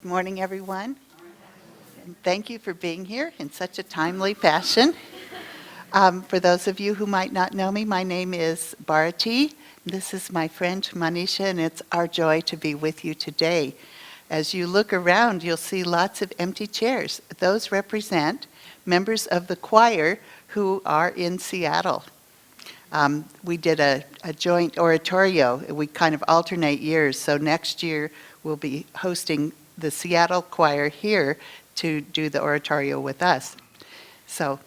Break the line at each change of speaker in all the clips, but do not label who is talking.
Good morning, everyone. And thank you for being here in such a timely fashion. For those of you who might not know me, my name is Bharati. This is my friend Manisha, and it's our joy to be with you today. As you look around, you'll see lots of empty chairs. Those represent members of the choir who are in Seattle. We did a joint oratorio. We kind of alternate years, so next year we'll be hosting the Seattle choir here to do the oratorio with us. So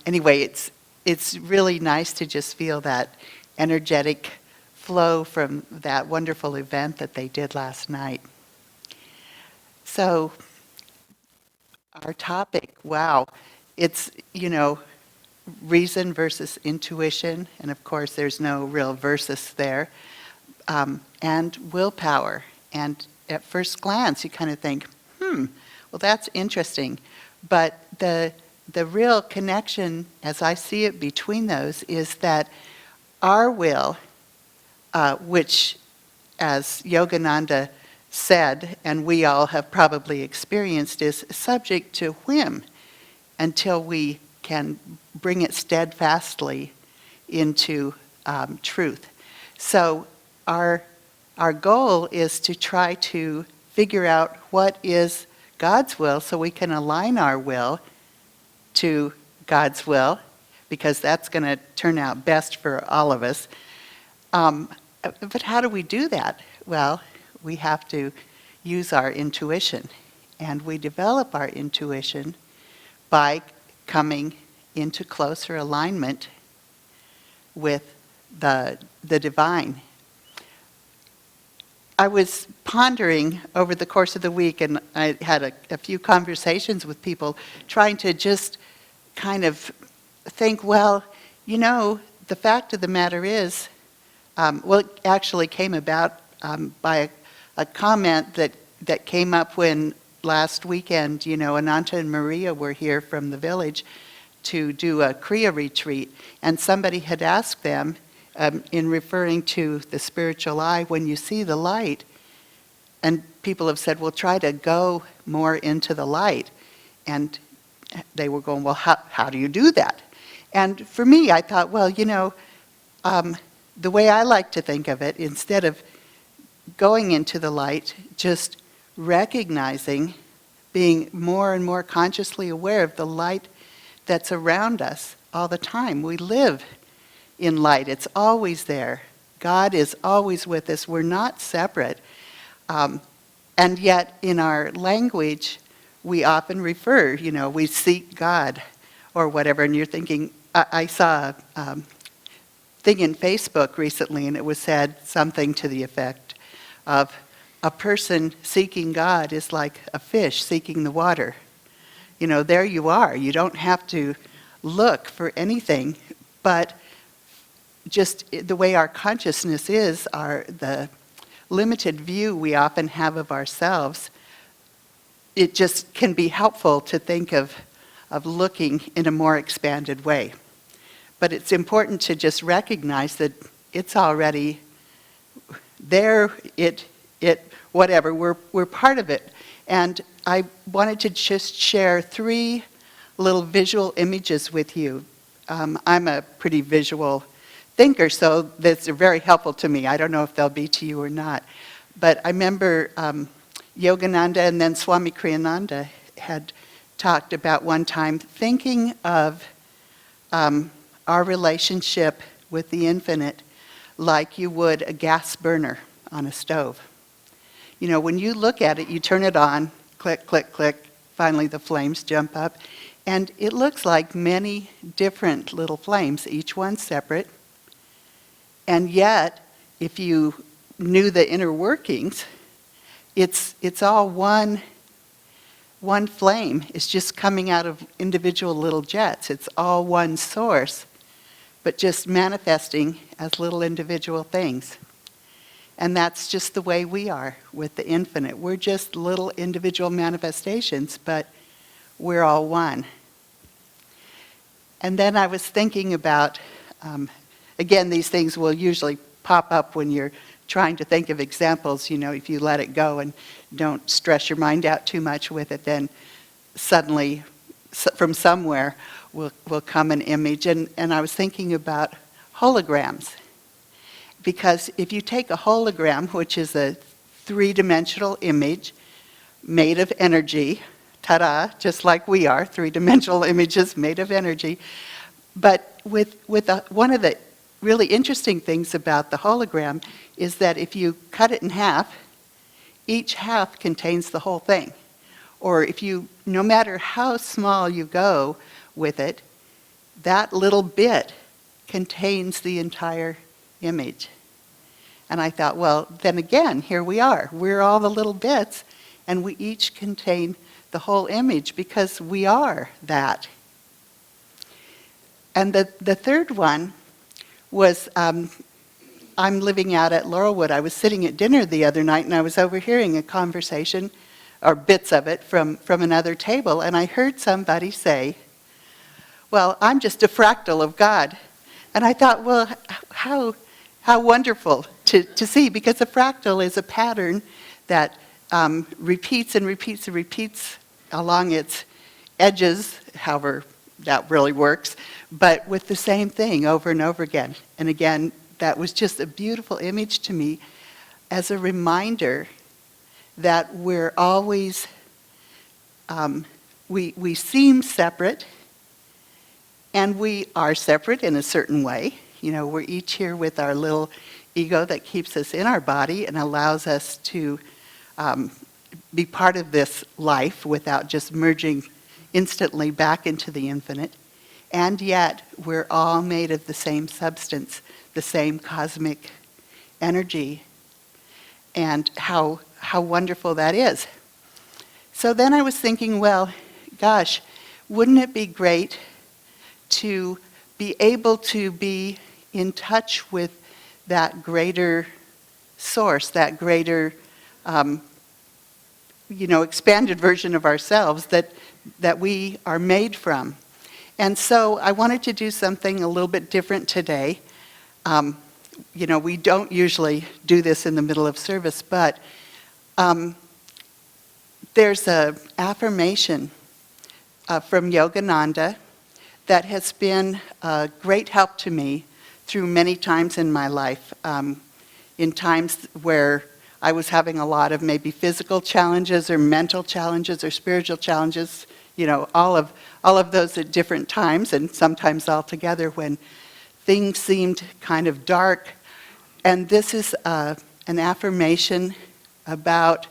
anyway, it's really nice to just feel that energetic flow from that wonderful event that they did last night. So our topic, wow, it's, reason versus intuition, and of course there's no real versus there, and willpower. And at first glance, you kind of think, well, that's interesting. But the real connection, as I see it between those, is that our will, which, as Yogananda said, and we all have probably experienced, is subject to whim until we can bring it steadfastly into truth. So our goal is to try to figure out what is God's will so we can align our will to God's will, because that's going to turn out best for all of us. But how do we do that? Well, we have to use our intuition. And we develop our intuition by coming into closer alignment with the divine. I was pondering over the course of the week, and I had a few conversations with people trying to just kind of think, well, the fact of the matter is, it actually came about by a comment that came up when last weekend, Ananta and Maria were here from the village to do a Kriya retreat, and somebody had asked them, in referring to the spiritual eye, when you see the light, and people have said, well, try to go more into the light. And they were going, well, how do you do that? And for me, I thought, well, the way I like to think of it, instead of going into the light, just recognizing, being more and more consciously aware of the light that's around us all the time. We live in light. It's always there. God is always with us. We're not separate. And yet in our language, we often refer, we seek God or whatever. And you're thinking, I saw a thing in Facebook recently, and it was said something to the effect of, a person seeking God is like a fish seeking the water. There you are. You don't have to look for anything, but just the way our consciousness is, the limited view we often have of ourselves, it just can be helpful to think of looking in a more expanded way. But it's important to just recognize that it's already there, whatever, we're part of it. And I wanted to just share 3 little visual images with you. I'm a pretty visual thinker, so that's very helpful to me. I don't know if they'll be to you or not. But I remember Yogananda and then Swami Kriyananda had talked about one time thinking of our relationship with the infinite like you would a gas burner on a stove. When you look at it, you turn it on, click, click, click, finally the flames jump up, and it looks like many different little flames, each one separate. And yet, if you knew the inner workings, it's all one flame. It's just coming out of individual little jets. It's all one source, but just manifesting as little individual things. And that's just the way we are with the infinite. We're just little individual manifestations, but we're all one. And then I was thinking about, again, these things will usually pop up when you're trying to think of examples, if you let it go and don't stress your mind out too much with it, then suddenly from somewhere will come an image. And I was thinking about holograms. Because if you take a hologram, which is a three-dimensional image made of energy, ta-da, just like we are, three-dimensional images made of energy. But one of the really interesting things about the hologram is that if you cut it in half, each half contains the whole thing. Or no matter how small you go with it, that little bit contains the entire image. And I thought, well, then again, here we are. We're all the little bits, and we each contain the whole image because we are that. And the third one was, I'm living out at Laurelwood. I was sitting at dinner the other night, and I was overhearing a conversation, or bits of it, from another table, and I heard somebody say, well, I'm just a fractal of God. And I thought, well, how wonderful to see, because a fractal is a pattern that repeats and repeats and repeats along its edges, however that really works, but with the same thing over and over again. And again, that was just a beautiful image to me as a reminder that we're always, we seem separate, and we are separate in a certain way. We're each here with our little ego that keeps us in our body and allows us to be part of this life without just merging instantly back into the infinite. And yet, we're all made of the same substance, the same cosmic energy, and how wonderful that is. So then I was thinking, well, gosh, wouldn't it be great to be able to be in touch with that greater source, that greater, expanded version of ourselves that we are made from. And so I wanted to do something a little bit different today. We don't usually do this in the middle of service, but there's an affirmation from Yogananda that has been a great help to me through many times in my life. In times where I was having a lot of maybe physical challenges or mental challenges or spiritual challenges, all of those at different times, and sometimes all together when things seemed kind of dark. And this is an affirmation about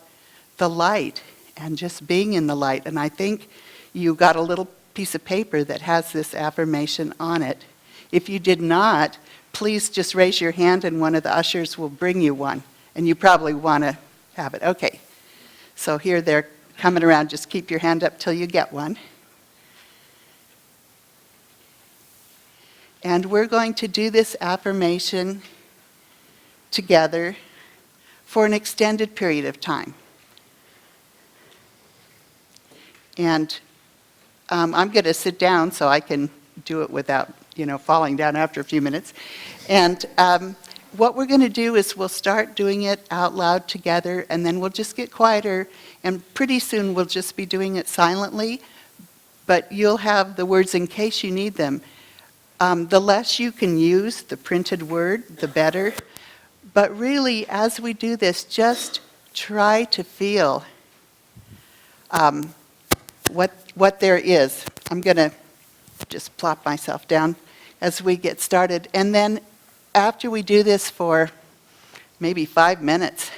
the light and just being in the light. And I think you got a little piece of paper that has this affirmation on it. If you did not, please just raise your hand and one of the ushers will bring you one. And you probably want to have it. Okay. So here they're coming around. Just keep your hand up till you get one. And we're going to do this affirmation together for an extended period of time. And I'm going to sit down so I can do it without, falling down after a few minutes. And what we're going to do is we'll start doing it out loud together, and then we'll just get quieter, and pretty soon we'll just be doing it silently, but you'll have the words in case you need them. The less you can use the printed word, the better. But really, as we do this, just try to feel what there is. I'm going to just plop myself down as we get started. And then after we do this for maybe 5 minutes,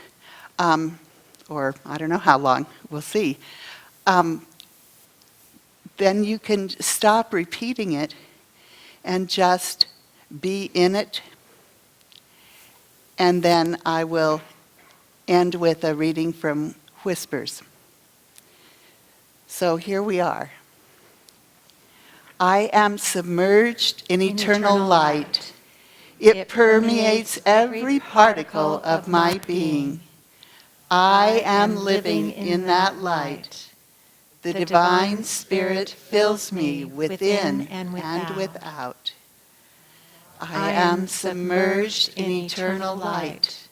or I don't know how long, we'll see, then you can stop repeating it and just be in it. And then I will end with a reading from Whispers. So here we are. I am submerged in eternal light. It permeates every particle of my being. I am living in that light. The divine spirit fills me within and without. I am submerged in eternal light.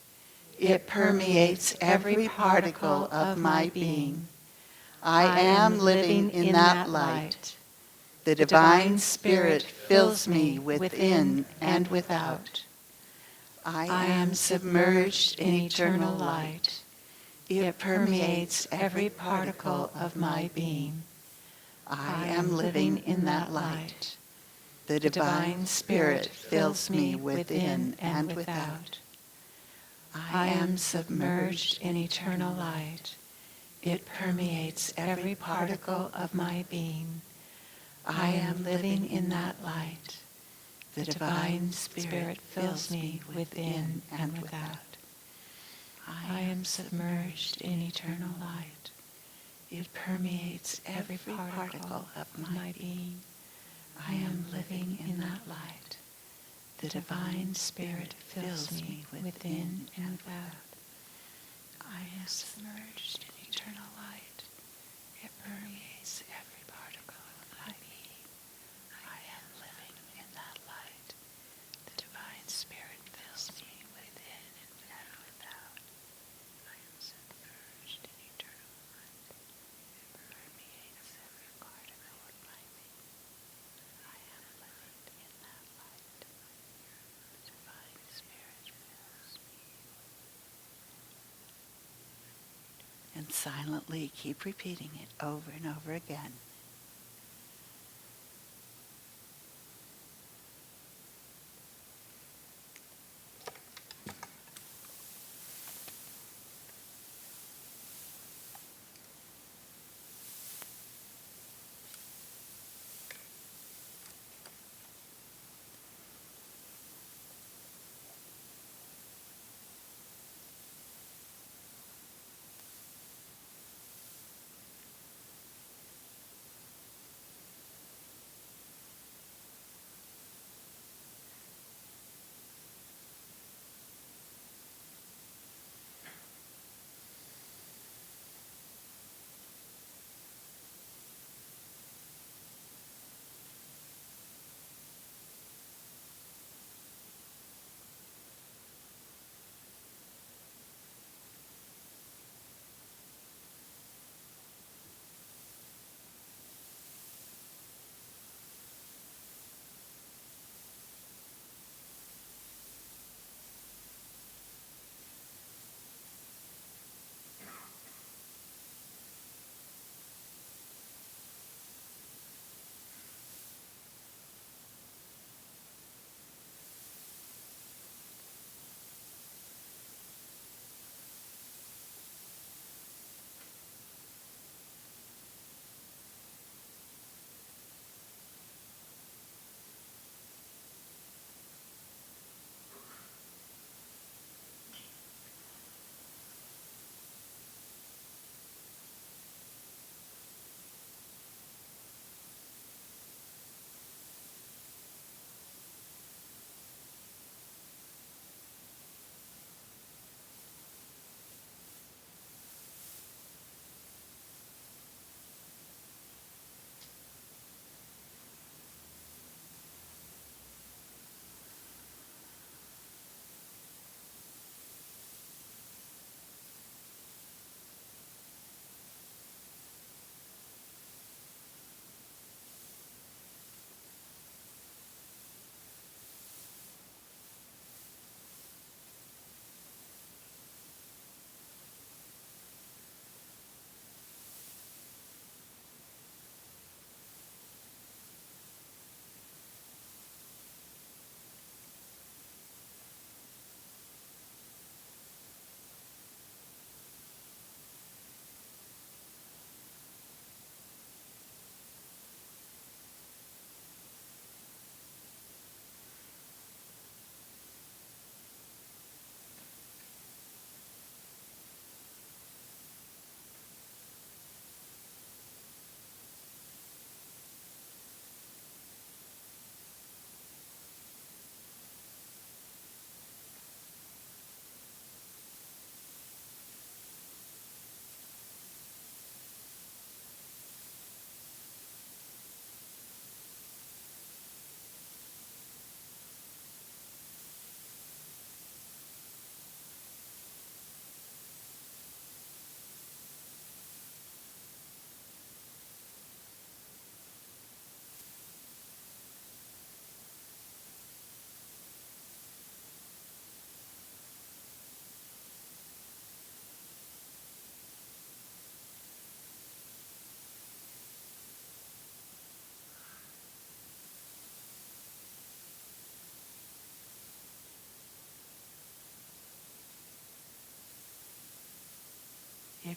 It permeates every particle of my being. I am living in that light. The divine spirit fills me within and without. I am submerged in eternal light. It permeates every particle of my being. I am living in that light. The divine spirit fills me within and without. I am submerged in eternal light. It permeates every particle of my being. I am living in that light. The divine spirit fills me within and without. I am submerged in eternal light. It permeates every particle of my being. I am living in that light. The divine spirit fills me within and without. I am submerged in eternal light. It permeates every particle of my being. I am living in that light. The divine spirit fills me within and without. I am submerged in eternal light. It permeates every particle of my being. I am living in that light. The divine spirit fills me. And silently keep repeating it over and over again.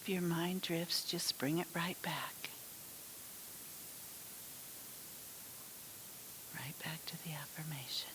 if your mind drifts, just bring it right back. Right back to the affirmation.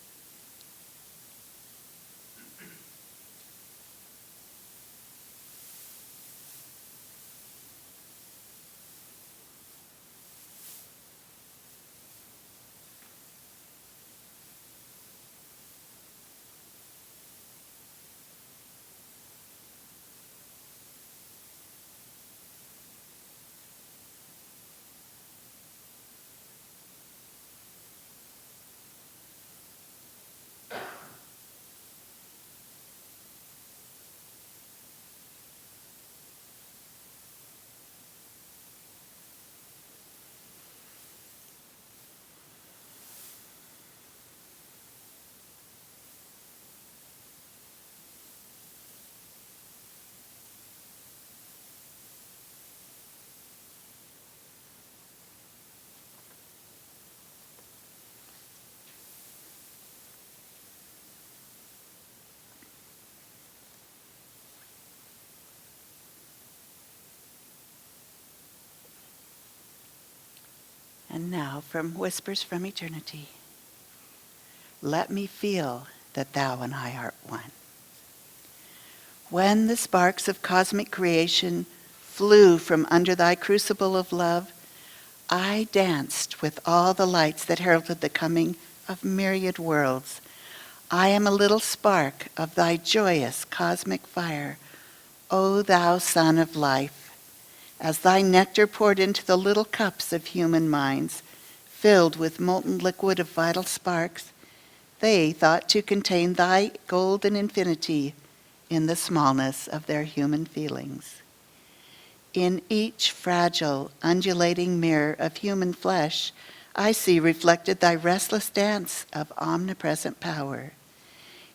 And now, from Whispers from Eternity, let me feel that thou and I are one. When the sparks of cosmic creation flew from under thy crucible of love, I danced with all the lights that heralded the coming of myriad worlds. I am a little spark of thy joyous cosmic fire, O thou Son of Life. As thy nectar poured into the little cups of human minds, filled with molten liquid of vital sparks, they thought to contain thy golden infinity in the smallness of their human feelings. In each fragile, undulating mirror of human flesh, I see reflected thy restless dance of omnipresent power.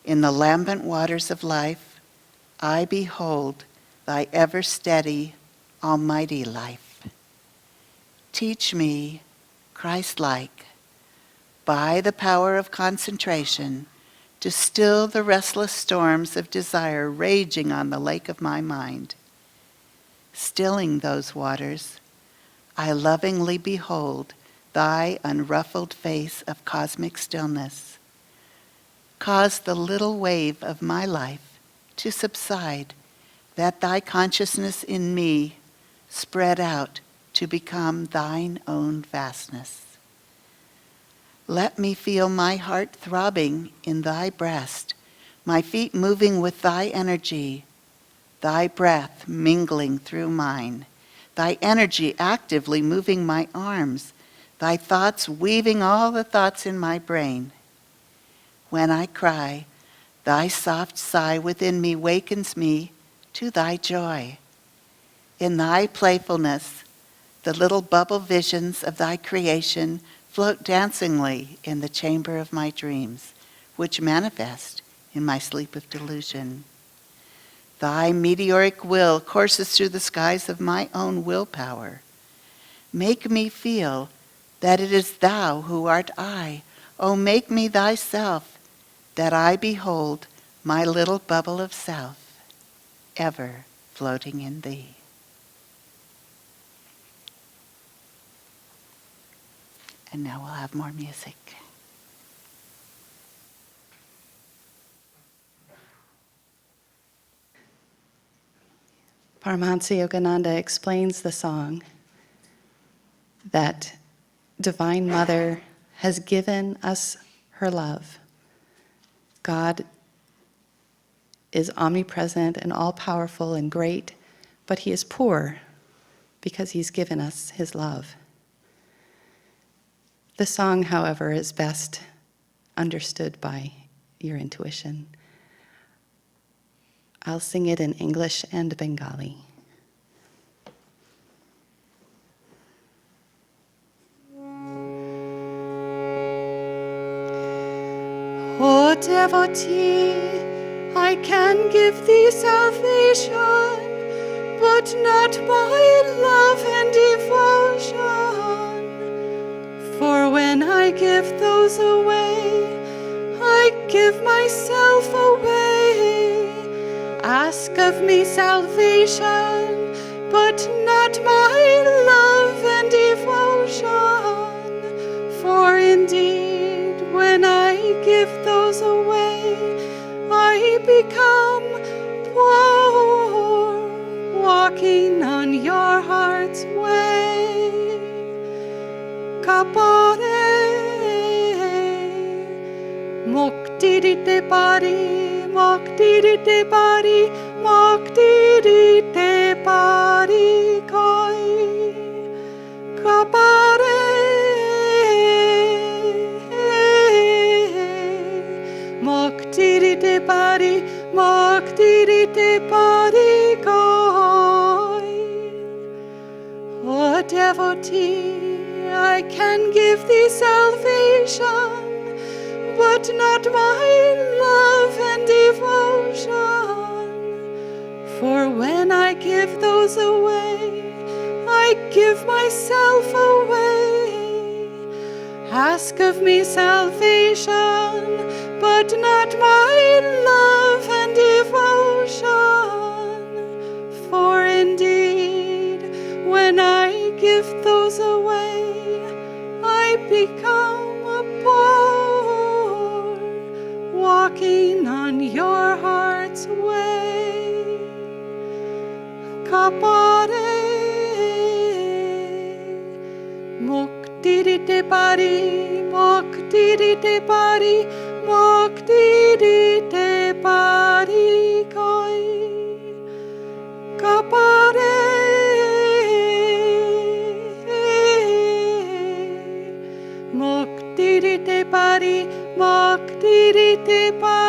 In the lambent waters of life, I behold thy ever-steady, almighty life. Teach me, Christ-like, by the power of concentration, to still the restless storms of desire raging on the lake of my mind. Stilling those waters, I lovingly behold thy unruffled face of cosmic stillness. Cause the little wave of my life to subside, that thy consciousness in me spread out to become thine own vastness. Let me feel my heart throbbing in thy breast, my feet moving with thy energy, thy breath mingling through mine, thy energy actively moving my arms, thy thoughts weaving all the thoughts in my brain. When I cry, thy soft sigh within me wakens me to thy joy. In thy playfulness, the little bubble visions of thy creation float dancingly in the chamber of my dreams, which manifest in my sleep of delusion. Thy meteoric will courses through the skies of my own willpower. Make me feel that it is thou who art I. Oh, make me thyself, that I behold my little bubble of self, ever floating in thee. And now we'll have more music.
Paramahansa Yogananda explains the song that Divine Mother has given us her love. God is omnipresent and all-powerful and great, but he is poor because he's given us his love. The song, however, is best understood by your intuition. I'll sing it in English and Bengali. O devotee, I can give thee salvation, but not by love and devotion. For when I give those away, I give myself away. Ask of me salvation, kapare, moktirite pari, moktirite pari, moktirite pari koi, kapare, moktirite pari, moktirite pari koi. O devotee, I can give thee salvation, but not my love and devotion. For when I give those away, I give myself away. Ask of me salvation, but not my love and devotion. For indeed, when I give those away, I become a poor, walking on your heart's way. Kapare, moktirite pari, moktirite pari, moktirite pari koi. Kapare, moktirite pari, moktirite pari.